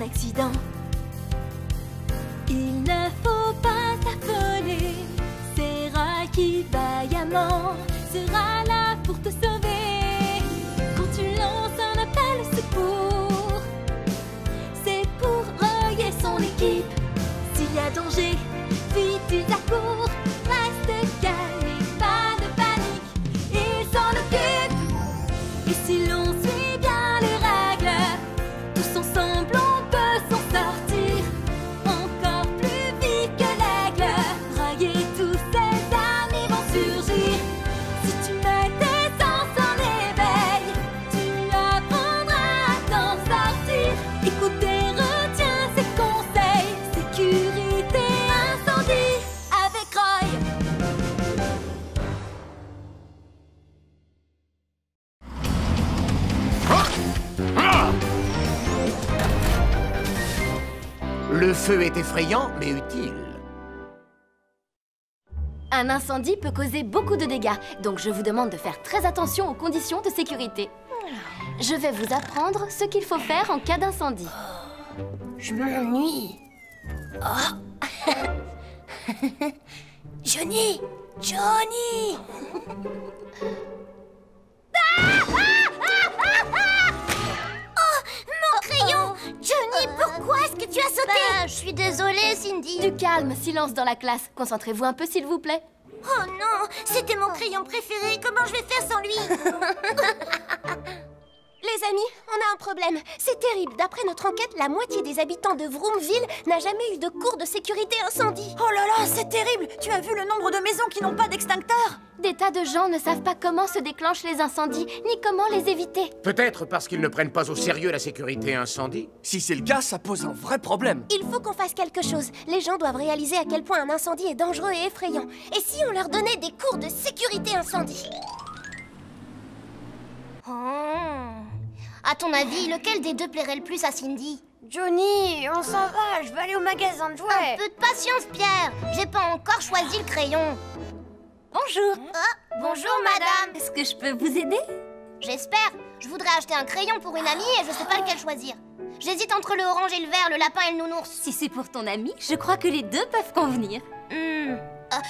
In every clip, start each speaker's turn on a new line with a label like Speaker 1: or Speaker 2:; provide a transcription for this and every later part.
Speaker 1: accident. Il ne faut pas s'affoler, c'est Roy qui vaillamment sera là pour te sauver. Quand tu lances un appel au secours, c'est pour Roy et son équipe. S'il y a danger, vite ils accourent. Reste calme et pas de panique, ils s'en occupent. Et si l'on suit bien les règles, tous ensemble on peut s'en sortir. Encore plus vite que l'aigle, Roy et tous ses amis vont surgir. Si tu mets tes sens en éveil, tu apprendras à t'en sortir. Écoute et retiens ses conseils. Sécurité incendie avec Roy.
Speaker 2: Le feu est effrayant, mais utile.
Speaker 1: Un incendie peut causer beaucoup de dégâts, donc je vous demande de faire très attention aux conditions de sécurité. Je vais vous apprendre ce qu'il faut faire en cas d'incendie.
Speaker 3: Je m'ennuie. Oh. Johnny! Johnny! Oh, mon crayon! Johnny, pourquoi est-ce que tu as sauté? Je suis désolée, Cindy.
Speaker 1: Du calme, silence dans la classe. Concentrez-vous un peu, s'il vous plaît.
Speaker 3: Oh non, c'était mon crayon préféré. Comment je vais faire sans lui?
Speaker 4: Les amis, on a un problème. C'est terrible. D'après notre enquête, la moitié des habitants de Vroomville n'a jamais eu de cours de sécurité incendie.
Speaker 5: Oh là là, c'est terrible! Tu as vu le nombre de maisons qui n'ont pas d'extincteur?
Speaker 1: Des tas de gens ne savent pas comment se déclenchent les incendies, ni comment les éviter.
Speaker 2: Peut-être parce qu'ils ne prennent pas au sérieux la sécurité incendie.
Speaker 6: Si c'est le cas, ça pose un vrai problème.
Speaker 4: Il faut qu'on fasse quelque chose. Les gens doivent réaliser à quel point un incendie est dangereux et effrayant. Et si on leur donnait des cours de sécurité incendie?
Speaker 3: À ton avis, lequel des deux plairait le plus à Cindy?
Speaker 5: Johnny, on s'en va, je vais aller au magasin de jouets.
Speaker 3: Un peu de patience, Pierre. J'ai pas encore choisi le crayon.
Speaker 1: Bonjour.
Speaker 3: Bonjour, madame.
Speaker 1: Est-ce que je peux vous aider?
Speaker 3: J'espère. Je voudrais acheter un crayon pour une amie et je sais pas lequel choisir. J'hésite entre le orange et le vert, le lapin et le nounours.
Speaker 1: Si c'est pour ton ami, je crois que les deux peuvent convenir.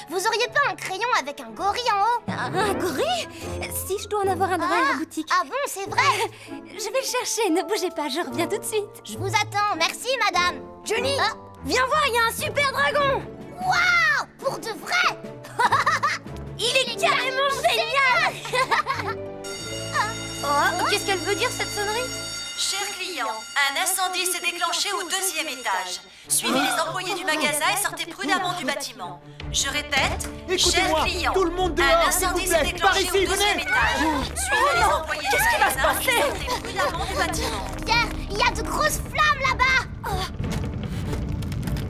Speaker 3: Vous auriez pas un crayon avec un gorille en haut?
Speaker 1: Un gorille? Si, je dois en avoir un dans la boutique.
Speaker 3: Ah bon, c'est vrai?
Speaker 1: Je vais le chercher, ne bougez pas, je reviens tout de suite.
Speaker 3: Je vous attends, merci madame.
Speaker 5: Johnny, viens voir, il y a un super dragon.
Speaker 3: Waouh! Pour de vrai?
Speaker 5: Il est carrément génial. Qu'est-ce qu'elle veut dire, cette sonnerie?
Speaker 7: Chers clients, un incendie s'est déclenché au 2e étage. Suivez les employés du magasin et sortez prudemment du bâtiment. Je répète, chers clients,
Speaker 6: tout le monde dehors,
Speaker 7: un incendie s'est déclenché au 2e étage. Suivez les employés du magasin et sortez prudemment du bâtiment.
Speaker 3: Pierre, il y a de grosses flammes là-bas.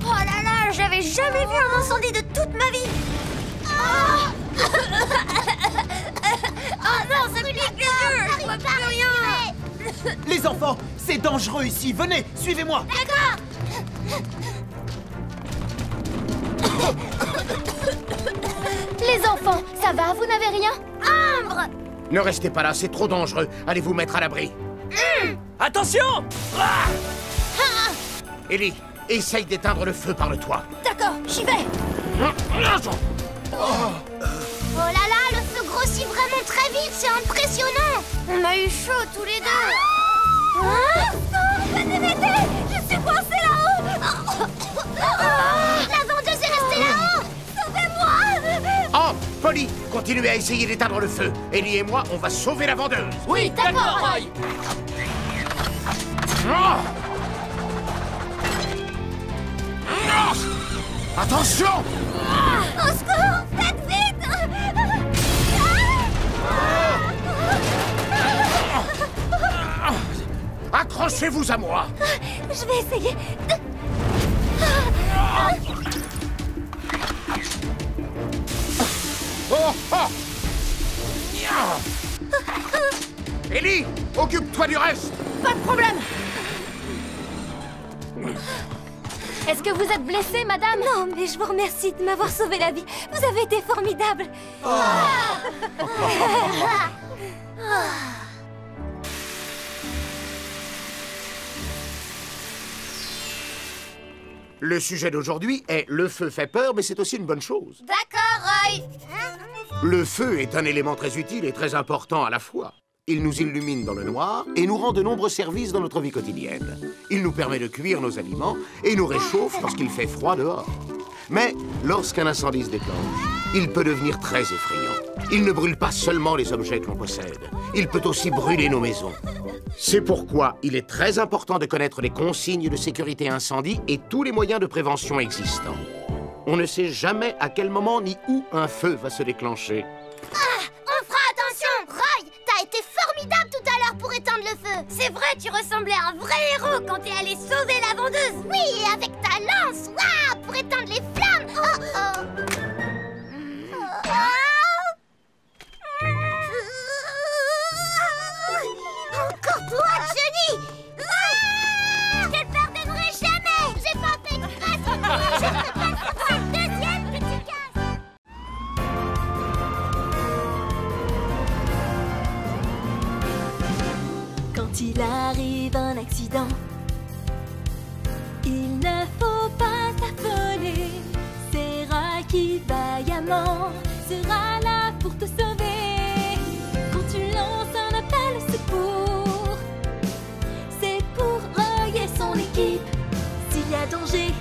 Speaker 5: Oh là là, j'avais jamais vu un incendie de toute ma vie. Oh non, ça me pique les yeux, je vois plus rien.
Speaker 6: Les enfants, c'est dangereux ici. Venez, suivez-moi.
Speaker 3: D'accord.
Speaker 1: Les enfants, ça va, vous n'avez rien?
Speaker 3: Ambre.
Speaker 2: Ne restez pas là, c'est trop dangereux. Allez vous mettre à l'abri.
Speaker 6: Attention!
Speaker 2: Ellie, essaye d'éteindre le feu par le toit.
Speaker 5: D'accord, j'y vais.
Speaker 3: Oh là là, le feu grossit vraiment très vite, c'est impressionnant.
Speaker 5: On a eu chaud tous les deux.
Speaker 3: Venez m'aider, je suis coincée là-haut. La vendeuse est restée là-haut. Sauvez-moi.
Speaker 2: Oh, Polly, continuez à essayer d'éteindre le feu. Ellie et moi, on va sauver la vendeuse.
Speaker 6: Oui, d'accord, Roy.
Speaker 2: Attention!
Speaker 3: Au secours, faites vite.
Speaker 2: Accrochez-vous à moi.
Speaker 1: Je vais essayer.
Speaker 2: Oh, oh. Ellie, occupe-toi du reste.
Speaker 5: Pas de problème.
Speaker 1: Est-ce que vous êtes blessée, madame? Non, mais je vous remercie de m'avoir sauvé la vie. Vous avez été formidable.
Speaker 2: Le sujet d'aujourd'hui est « Le feu fait peur, mais c'est aussi une bonne chose
Speaker 3: D'accord, Roy. ».
Speaker 2: Le feu est un élément très utile et très important à la fois. Il nous illumine dans le noir et nous rend de nombreux services dans notre vie quotidienne. Il nous permet de cuire nos aliments et nous réchauffe lorsqu'il fait froid dehors. Mais lorsqu'un incendie se déclenche, il peut devenir très effrayant. Il ne brûle pas seulement les objets que l'on possède, il peut aussi brûler nos maisons. C'est pourquoi il est très important de connaître les consignes de sécurité incendie et tous les moyens de prévention existants. On ne sait jamais à quel moment ni où un feu va se déclencher.
Speaker 3: On fera attention. Roy, t'as été formidable tout à l'heure pour éteindre le feu. C'est vrai, tu ressemblais à un vrai héros quand t'es allé sauver la vendeuse. Oui, et avec ta lance, waouh, pour éteindre les flammes. Oh, oh. Encore toi, Johnny. Je ne pardonnerai jamais. J'ai pas fait exprès. Je te passe cette deuxième que tu casses.
Speaker 1: Quand il arrive un accident, il ne faut pas s'affoler. C'est Roy qui vaillamment sera là pour te sauver. Quand tu lances un appel au secours, c'est pour Roy et son équipe. S'il y a danger,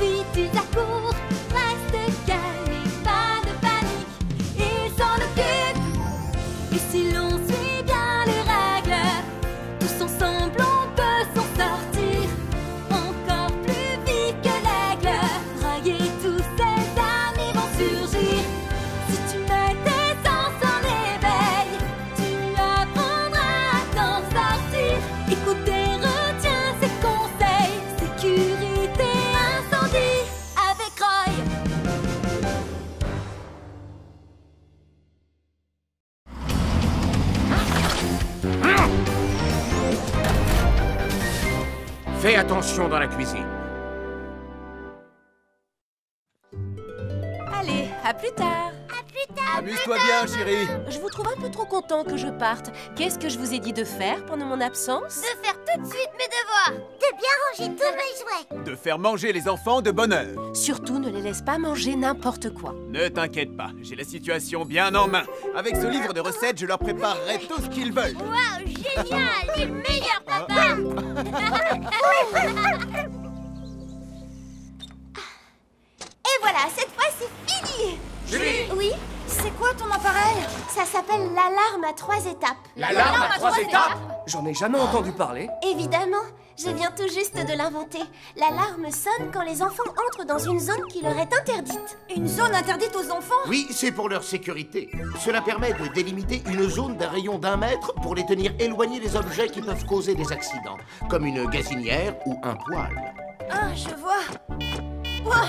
Speaker 1: vite ils accourent. Reste calme et pas de panique, ils s'en occupent. Et si l'on suit bien les règles, tous ensemble on peut s'en sortir. Encore plus vite que l'aigle, Roy et tous ses amis vont surgir. Si tu mets tes sens en éveil, tu apprendras à t'en sortir. Écoute et retiens ses conseils. Sécurité incendie avec Roy.
Speaker 2: Fais attention dans la cuisine.
Speaker 4: Allez, à plus tard.
Speaker 6: Amuse-toi bien, chérie.
Speaker 4: Je vous trouve un peu trop content que je parte. Qu'est-ce que je vous ai dit de faire pendant mon absence?
Speaker 3: De faire tout de suite mes devoirs. De bien ranger tous mes jouets.
Speaker 6: De faire manger les enfants de bonne heure.
Speaker 4: Surtout, ne les laisse pas manger n'importe quoi.
Speaker 6: Ne t'inquiète pas, j'ai la situation bien en main. Avec ce livre de recettes, je leur préparerai tout ce qu'ils veulent.
Speaker 3: Waouh, génial. Tu es le meilleur, papa.
Speaker 4: Et voilà, cette fois c'est fini.
Speaker 2: Julie,
Speaker 4: Oui, c'est quoi ton appareil? Ça s'appelle l'alarme à 3 étapes.
Speaker 2: l'alarme à 3 étapes.
Speaker 6: J'en ai jamais entendu parler.
Speaker 4: Évidemment, je viens tout juste de l'inventer. L'alarme sonne quand les enfants entrent dans une zone qui leur est interdite.
Speaker 5: Une zone interdite aux enfants?
Speaker 2: Oui, c'est pour leur sécurité. Cela permet de délimiter une zone d'un rayon d'1 mètre pour les tenir éloignés des objets qui peuvent causer des accidents, comme une gazinière ou un poêle.
Speaker 5: Ah, je vois. Ouah,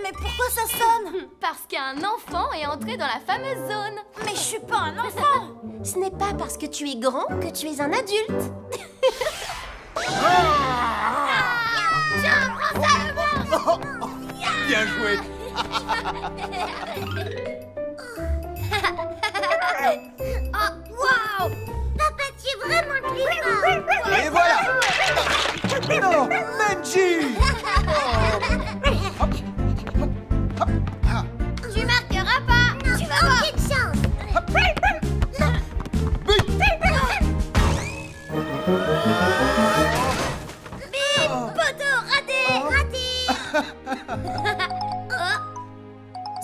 Speaker 5: mais pourquoi ça sonne?
Speaker 1: Parce qu'un enfant est entré dans la fameuse zone.
Speaker 5: Mais je suis pas un enfant.
Speaker 4: Ce n'est pas parce que tu es grand que tu es un adulte.
Speaker 3: Tiens, prends ça, le bon.
Speaker 6: Bien joué.
Speaker 3: Oh, waouh. Papa, tu es vraiment le plus fort.
Speaker 6: Et voilà. Non, Benji.
Speaker 3: Tu marqueras pas. Tu vas avoir aucune chance. Bim, poteau, raté.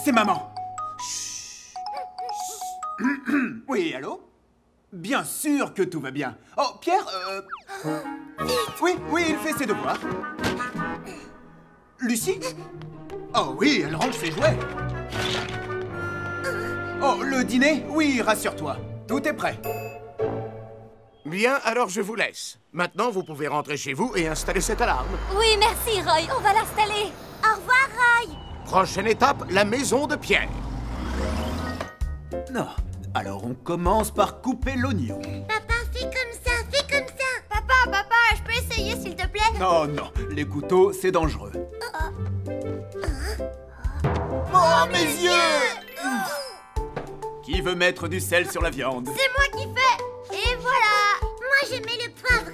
Speaker 6: C'est maman. Chut. Oui, allô? Bien sûr que tout va bien. Oh, Pierre, Oui, il fait ses devoirs. Lucie? Oh oui, elle range ses jouets. Oh, le dîner? Oui, rassure-toi. Tout est prêt.
Speaker 2: Bien, alors je vous laisse. Maintenant, vous pouvez rentrer chez vous et installer cette alarme.
Speaker 1: Oui, merci Roy, on va l'installer.
Speaker 3: Au revoir, Roy.
Speaker 2: Prochaine étape, la maison de Pierre.
Speaker 6: Non. Alors on commence par couper l'oignon.
Speaker 3: Papa, fais comme ça, fais comme ça. Papa, je peux essayer, s'il te plaît?
Speaker 6: Non, les couteaux, c'est dangereux. Oh, mes yeux! Qui veut mettre du sel sur la viande?
Speaker 3: C'est moi qui fais. Et voilà. Moi, je mets le poivre.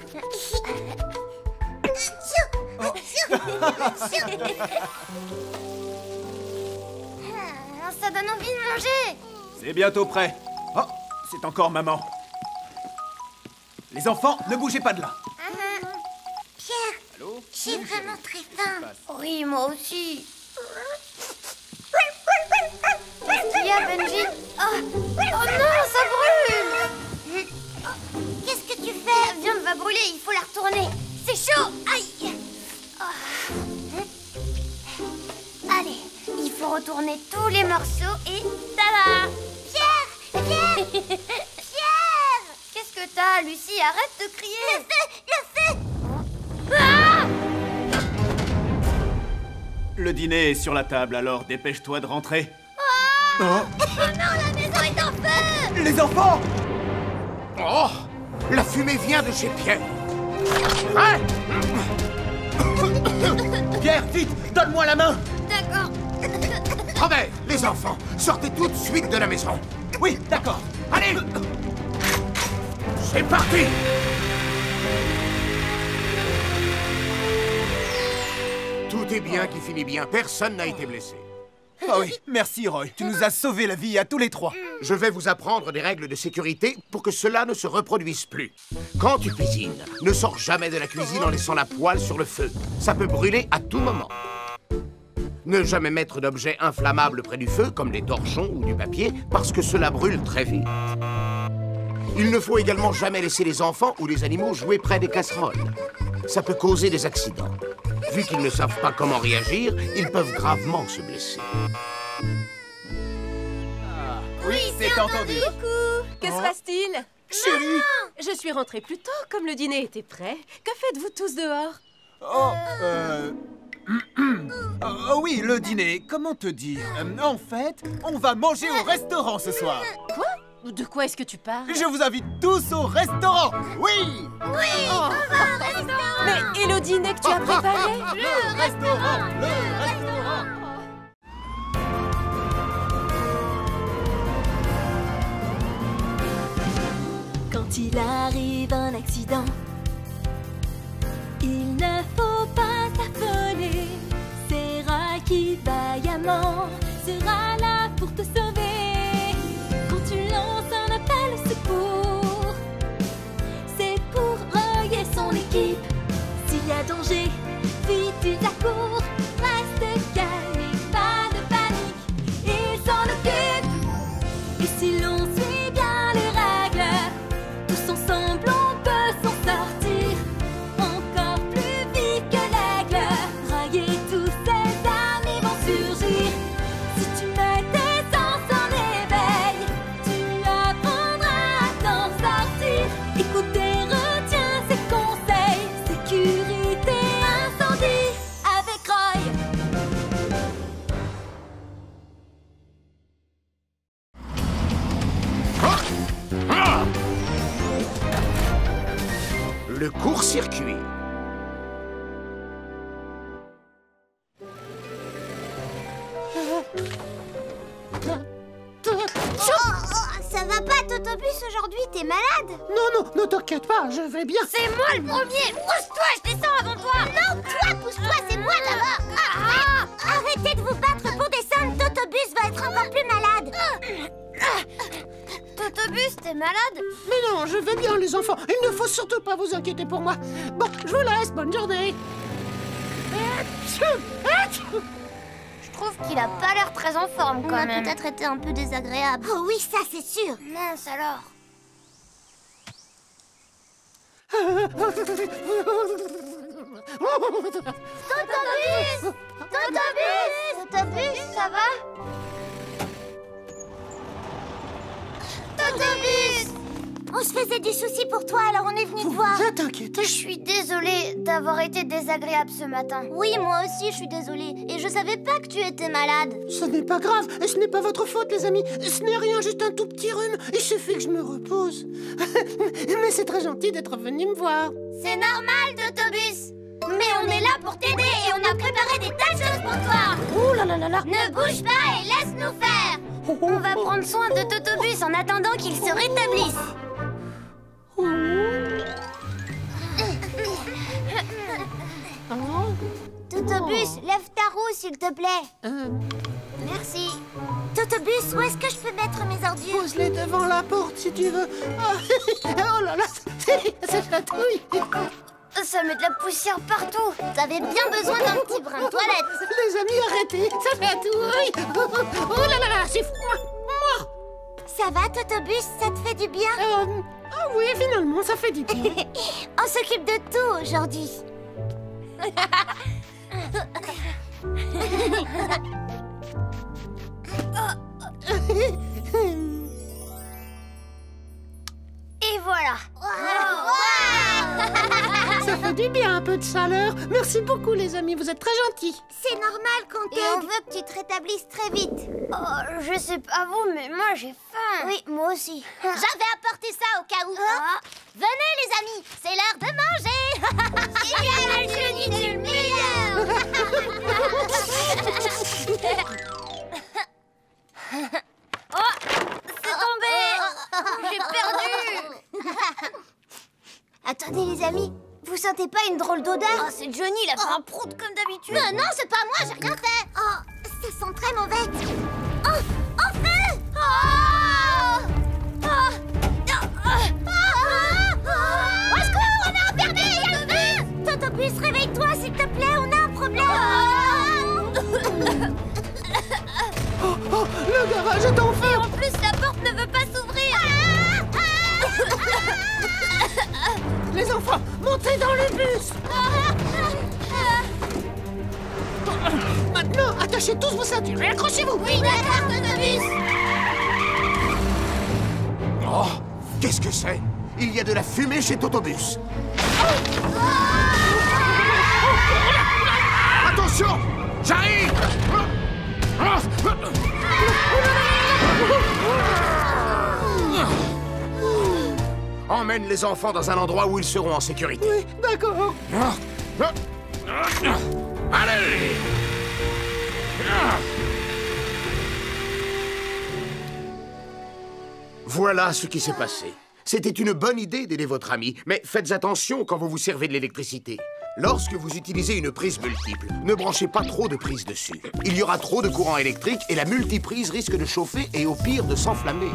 Speaker 3: Ça donne envie de manger.
Speaker 6: C'est bientôt prêt. Oh, c'est encore maman. Les enfants, ne bougez pas de là.
Speaker 3: Pierre,
Speaker 6: Allô?
Speaker 3: j'ai vraiment très faim.
Speaker 5: Oui, moi aussi. Qu'est-ce qu'il y a, Benji? Oh non, ça brûle!
Speaker 3: Qu'est-ce que tu fais?
Speaker 5: La viande va brûler, il faut la retourner. C'est chaud! Aïe!
Speaker 3: Allez,
Speaker 5: Il faut retourner tous les morceaux et tada!
Speaker 3: Pierre! Pierre! Pierre!
Speaker 5: Qu'est-ce que t'as, Lucie? Arrête de crier!
Speaker 3: Le feu! Le feu!
Speaker 6: Le dîner est sur la table, alors dépêche-toi de rentrer.
Speaker 3: Oh non, la maison est en feu!
Speaker 6: Les enfants!
Speaker 2: Oh! La fumée vient de chez Pierre. Hein?
Speaker 6: Pierre, vite, donne-moi la main!
Speaker 3: D'accord.
Speaker 2: Robert, les enfants, sortez tout de suite de la maison.
Speaker 6: Oui, d'accord.
Speaker 2: Allez! C'est parti! Tout est bien qui finit bien. Personne n'a été blessé.
Speaker 6: Ah oui, merci Roy. Tu nous as sauvé la vie à tous les trois.
Speaker 2: Je vais vous apprendre des règles de sécurité pour que cela ne se reproduise plus. Quand tu cuisines, ne sors jamais de la cuisine en laissant la poêle sur le feu. Ça peut brûler à tout moment. Ne jamais mettre d'objets inflammables près du feu, comme des torchons ou du papier, parce que cela brûle très vite. Il ne faut également jamais laisser les enfants ou les animaux jouer près des casseroles. Ça peut causer des accidents. Vu qu'ils ne savent pas comment réagir, ils peuvent gravement se blesser.
Speaker 6: Oui, c'est entendu.
Speaker 4: Coucou, que se passe-t-il?
Speaker 6: Chérie!
Speaker 4: Je suis rentrée plus tôt, comme le dîner était prêt. Que faites-vous tous dehors?
Speaker 6: Oh oui, le dîner, comment te dire? En fait, on va manger au restaurant ce soir.
Speaker 4: Quoi? De quoi est-ce que tu parles?
Speaker 6: Je vous invite tous au restaurant. Oui!
Speaker 4: Mais et le dîner que tu as préparé?
Speaker 6: Le restaurant! Le restaurant!
Speaker 1: Quand il arrive un accident, il ne faut pas s'affoler. C'est Roy qui vaillamment sera là pour te sauver. Quand tu lances un appel au secours, c'est pour Roy et son équipe. S'il y a danger, vite ils accourent. Reste calme et pas de panique, ils s'en occupent. Et si l'on suit bien les règles, tous ensemble on peut s'en sortir. Encore plus vite que l'aigle, Roy et tous ses amis vont surgir. Si tu mets tes sens en éveil, tu apprendras à t'en sortir. Écoute et retiens ses conseils. Sécurité incendie avec Roy.
Speaker 2: Le court-circuit.
Speaker 3: Ça va pas, Totobus, aujourd'hui, t'es malade?
Speaker 8: Non, ne t'inquiète pas, je vais bien.
Speaker 5: C'est moi le premier! Pousse-toi, je descends avant toi!
Speaker 3: Non, toi, pousse-toi, c'est moi d'abord. Arrêtez de vous battre pour descendre, Totobus va être encore plus malade.
Speaker 5: Totobus, t'es malade?
Speaker 8: Mais non, je vais bien, les enfants. Il ne faut surtout pas vous inquiéter pour moi. Bon, je vous laisse, bonne journée.
Speaker 5: Je trouve qu'il a pas l'air très en forme
Speaker 3: On
Speaker 5: quand
Speaker 3: a
Speaker 5: même.
Speaker 3: peut-être été un peu désagréable. Oh oui, ça c'est sûr.
Speaker 5: Mince alors.
Speaker 3: Totobus! Totobus! Totobus, ça va? Totobus! On se faisait des soucis pour toi, alors on est venu te voir.
Speaker 8: Ne t'inquiète.
Speaker 5: Je suis désolée d'avoir été désagréable ce matin.
Speaker 3: Oui, moi aussi, je suis désolée. Et je savais pas que tu étais malade.
Speaker 8: Ce n'est pas grave, ce n'est pas votre faute, les amis. Ce n'est rien, juste un tout petit rhume. Il suffit que je me repose. Mais c'est très gentil d'être venu me voir.
Speaker 3: C'est normal, Totobus. Mais on est là pour t'aider et on a préparé des tas de choses pour toi.
Speaker 8: Ouh là là là là.
Speaker 3: Ne bouge pas et laisse-nous faire.
Speaker 5: On va prendre soin de Totobus en attendant qu'il se rétablisse.
Speaker 8: Oh.
Speaker 3: Totobus, lève ta roue, s'il te plaît. Merci. Totobus, où est-ce que je peux mettre mes ordures?
Speaker 8: Pose-les devant la porte si tu veux. Oh là là, ça chatouille.
Speaker 3: Ça met de la poussière partout. T'avais bien besoin d'un petit brin de toilette.
Speaker 8: Les amis, arrêtez, ça chatouille. Oh là là, c'est froid.
Speaker 3: Ça va, Totobus? Ça te fait du bien?
Speaker 8: Ah oui, finalement, ça fait du bien.
Speaker 3: On s'occupe de tout aujourd'hui. Et voilà.
Speaker 8: Ça fait du bien un peu de chaleur. Merci beaucoup les amis, vous êtes très gentils.
Speaker 3: C'est normal qu'on t'aide. Et on veut que tu te rétablisses très vite. Oh, je sais pas vous, mais moi j'ai faim. Oui, moi aussi. J'avais apporté ça au cas où. Venez les amis, c'est l'heure de manger. Génial, Johnny, tu es le meilleur. Oh, c'est tombé. J'ai perdu. Attendez les amis, vous sentez pas une drôle d'odeur? Oh, c'est Johnny, il a fait un prout comme d'habitude. Non, c'est pas moi, j'ai rien fait. Oh, ça sent très mauvais. Oh, en feu. Au secours, on est emmerdé, il y a le feu. Totobus, réveille-toi s'il te plaît, on a un problème.
Speaker 8: Oh, le garage est en feu.
Speaker 3: Et en plus, la porte ne veut pas s'ouvrir.
Speaker 8: Les enfants, montez dans le bus. Maintenant, attachez tous vos ceintures et accrochez-vous.
Speaker 3: Oui, d'accord, Totobus.
Speaker 2: Oh, qu'est-ce que c'est? Il y a de la fumée chez Totobus. Attention, j'arrive. Emmène les enfants dans un endroit où ils seront en sécurité.
Speaker 8: Oui, d'accord.
Speaker 2: Allez! Voilà ce qui s'est passé. C'était une bonne idée d'aider votre ami, mais faites attention quand vous vous servez de l'électricité. Lorsque vous utilisez une prise multiple, ne branchez pas trop de prises dessus. Il y aura trop de courant électrique et la multiprise risque de chauffer et au pire de s'enflammer.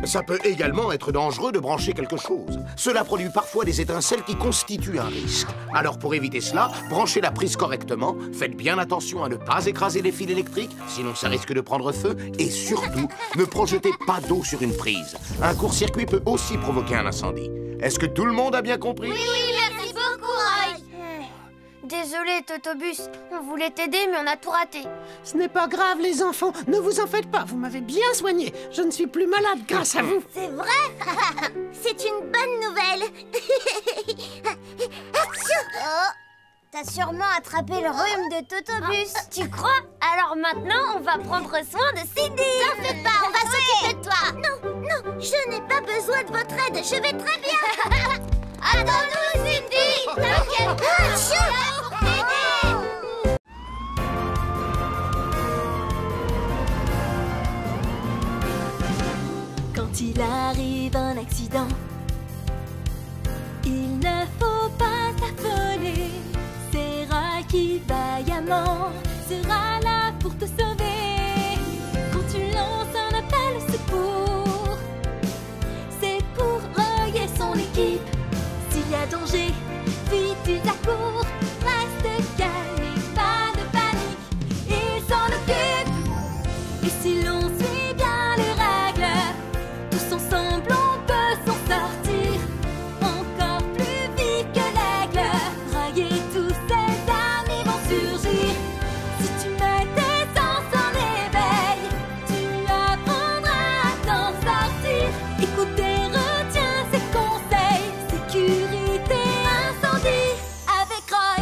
Speaker 2: Ça peut également être dangereux de brancher quelque chose. Cela produit parfois des étincelles qui constituent un risque. Alors pour éviter cela, branchez la prise correctement, faites bien attention à ne pas écraser les fils électriques, sinon ça risque de prendre feu, et surtout, ne projetez pas d'eau sur une prise. Un court-circuit peut aussi provoquer un incendie. Est-ce que tout le monde a bien compris?
Speaker 3: Oui, merci beaucoup, Roy. Désolé, Totobus. On voulait t'aider, mais on a tout raté.
Speaker 8: Ce n'est pas grave, les enfants. Ne vous en faites pas. Vous m'avez bien soigné. Je ne suis plus malade grâce à vous.
Speaker 3: C'est vrai? C'est une bonne nouvelle. T'as sûrement attrapé le rhume de Totobus. Tu crois? Alors maintenant, on va prendre soin de Cindy. T'en fais pas, on va s'occuper de toi. Non, je n'ai pas besoin de votre aide. Je vais très bien. Attends-nous, Cindy. T'inquiète pas, je suis là pour t'aider.
Speaker 1: Quand il arrive un accident, il ne faut pas s'affoler. C'est Roy qui vaillamment sera là pour te sauver. Quand tu lances un appel au secours, c'est pour Roy et son équipe. S'il y a danger, vite ils accourent. Reste calme et pas de panique, ils s'en occupent. Et si l'on suit bien les règles, tous ensemble on peut s'en sortir. Encore plus vite que l'aigle, Roy et tous ses amis vont surgir. Si tu mets tes sens en éveil, tu apprendras à t'en sortir. Écoute et retiens ses conseils. Sécurité incendie avec Roy.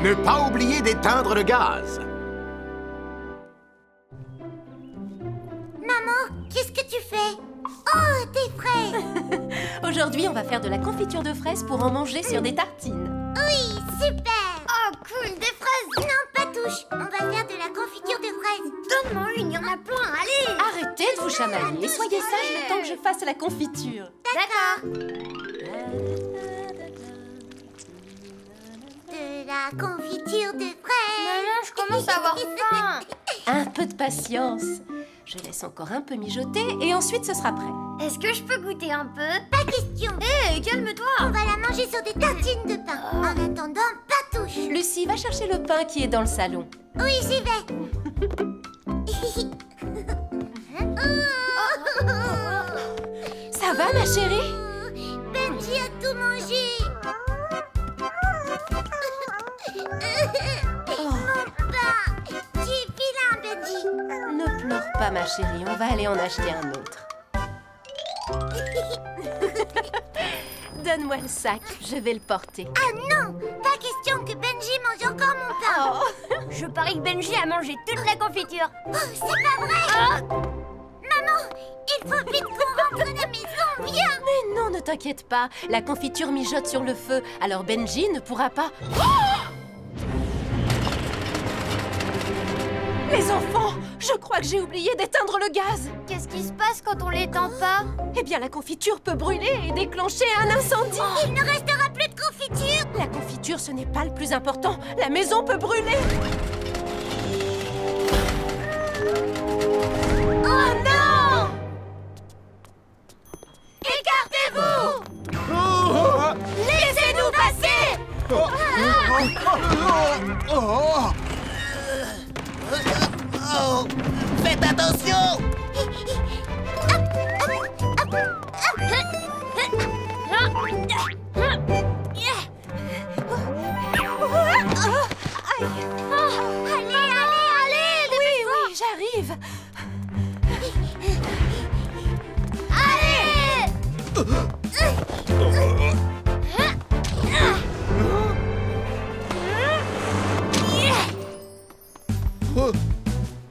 Speaker 2: Ne pas oublier d'éteindre le gaz.
Speaker 3: Maman, qu'est-ce que tu fais? Oh, des fraises.
Speaker 4: Aujourd'hui, on va faire de la confiture de fraises pour en manger sur des tartines.
Speaker 3: Oui, super. Oh, cool, des fraises. Non, pas touche. On va faire de la confiture de fraises. Donne-moi une, il y en a
Speaker 4: vous chamailler et soyez sages le temps que je fasse la confiture.
Speaker 3: D'accord. De la confiture de fraises.
Speaker 5: Maman, je commence à avoir faim.
Speaker 4: Un peu de patience. Je laisse encore un peu mijoter et ensuite ce sera prêt.
Speaker 5: Est-ce que je peux goûter un peu?
Speaker 3: Pas question.
Speaker 5: Hé, calme-toi.
Speaker 3: On va la manger sur des tartines de pain. En attendant, pas touche.
Speaker 4: Lucie, va chercher le pain qui est dans le salon.
Speaker 3: Oui, j'y vais.
Speaker 4: Ça va, ma chérie?
Speaker 3: Benji a tout mangé. Mon pain. Tu es vilain, Benji.
Speaker 4: Ne pleure pas, ma chérie, on va aller en acheter un autre. Donne-moi le sac, je vais le porter.
Speaker 3: Ah non, pas question que Benji mange encore mon pain.
Speaker 4: Oh.
Speaker 5: Je parie que Benji a mangé toute la confiture.
Speaker 3: Oh, c'est pas vrai. Maman, il faut vite qu'on rentre à la maison, viens.
Speaker 4: Mais non, ne t'inquiète pas, la confiture mijote sur le feu, alors Benji ne pourra pas... Les enfants, je crois que j'ai oublié d'éteindre le gaz.
Speaker 5: Qu'est-ce qui se passe quand on l'éteint pas?
Speaker 4: Eh bien, la confiture peut brûler et déclencher un incendie.
Speaker 3: Il ne restera plus de confiture.
Speaker 4: La confiture, ce n'est pas le plus important. La maison peut brûler. Oh non! Écartez-vous! Laissez-nous passer!
Speaker 8: Faites attention!
Speaker 3: Allez,
Speaker 4: Oui, j'arrive.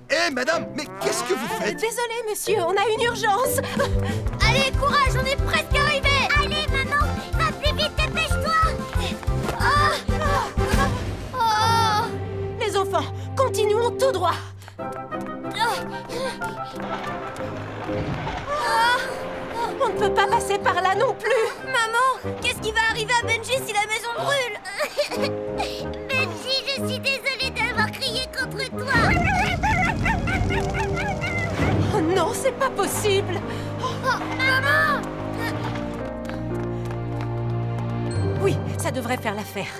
Speaker 9: Hé, madame, mais qu'est-ce que vous faites?
Speaker 4: Désolé, monsieur, on a une urgence.
Speaker 3: Allez, courage, on est presque arrivé. Allez, maman, va plus vite, dépêche-toi.
Speaker 4: Les enfants, continuons tout droit. On ne peut pas passer par là non plus.
Speaker 5: Maman, qu'est-ce qui va arriver à Benji si la maison brûle?
Speaker 3: Benji, je suis désolée d'avoir crié contre toi.
Speaker 4: Oh non, c'est pas possible.
Speaker 3: Maman!
Speaker 4: Oui, ça devrait faire l'affaire.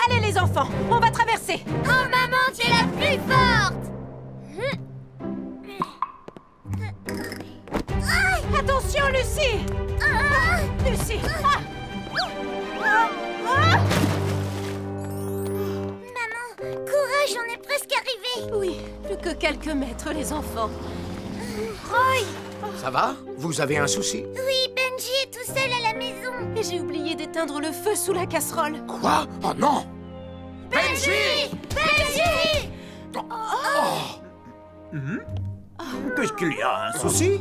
Speaker 4: Allez les enfants, on va traverser.
Speaker 3: Oh, maman, tu es la plus forte.
Speaker 4: Attention, Lucie. Lucie.
Speaker 3: Maman, courage, on est presque arrivé.
Speaker 4: Oui, plus que quelques mètres, les enfants.
Speaker 2: Ça va? Vous avez un souci?
Speaker 3: Oui, Benji est tout seul à la maison.
Speaker 4: Et j'ai oublié d'éteindre le feu sous la casserole.
Speaker 2: Quoi? Oh non!
Speaker 3: Benji! Benji!
Speaker 6: Qu'est-ce qu'il y a? Un souci?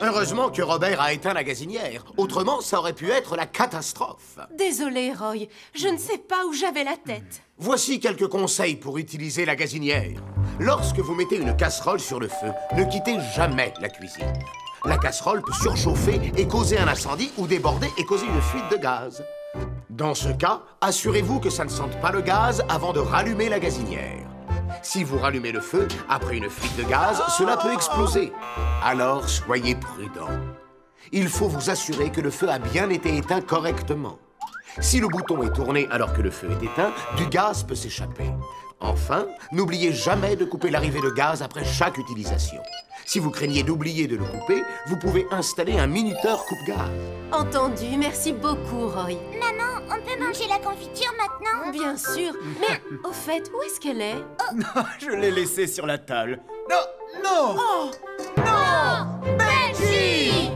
Speaker 2: Heureusement que Robert a éteint la gazinière. Autrement, ça aurait pu être la catastrophe.
Speaker 4: Désolée, Roy, je ne sais pas où j'avais la tête.
Speaker 2: Voici quelques conseils pour utiliser la gazinière. Lorsque vous mettez une casserole sur le feu, ne quittez jamais la cuisine. La casserole peut surchauffer et causer un incendie ou déborder et causer une fuite de gaz. Dans ce cas, assurez-vous que ça ne sente pas le gaz avant de rallumer la gazinière. Si vous rallumez le feu, après une fuite de gaz, cela peut exploser. Alors, soyez prudent. Il faut vous assurer que le feu a bien été éteint correctement. Si le bouton est tourné alors que le feu est éteint, du gaz peut s'échapper. Enfin, n'oubliez jamais de couper l'arrivée de gaz après chaque utilisation. Si vous craignez d'oublier de le couper, vous pouvez installer un minuteur coupe-gaz.
Speaker 4: Entendu, merci beaucoup, Roy.
Speaker 3: Maman, on peut manger la confiture maintenant?
Speaker 4: Bien sûr, mais au fait, où est-ce qu'elle est?
Speaker 6: Je l'ai laissé sur la table. Non! Non!
Speaker 4: Oh!
Speaker 6: Non!
Speaker 3: Benji!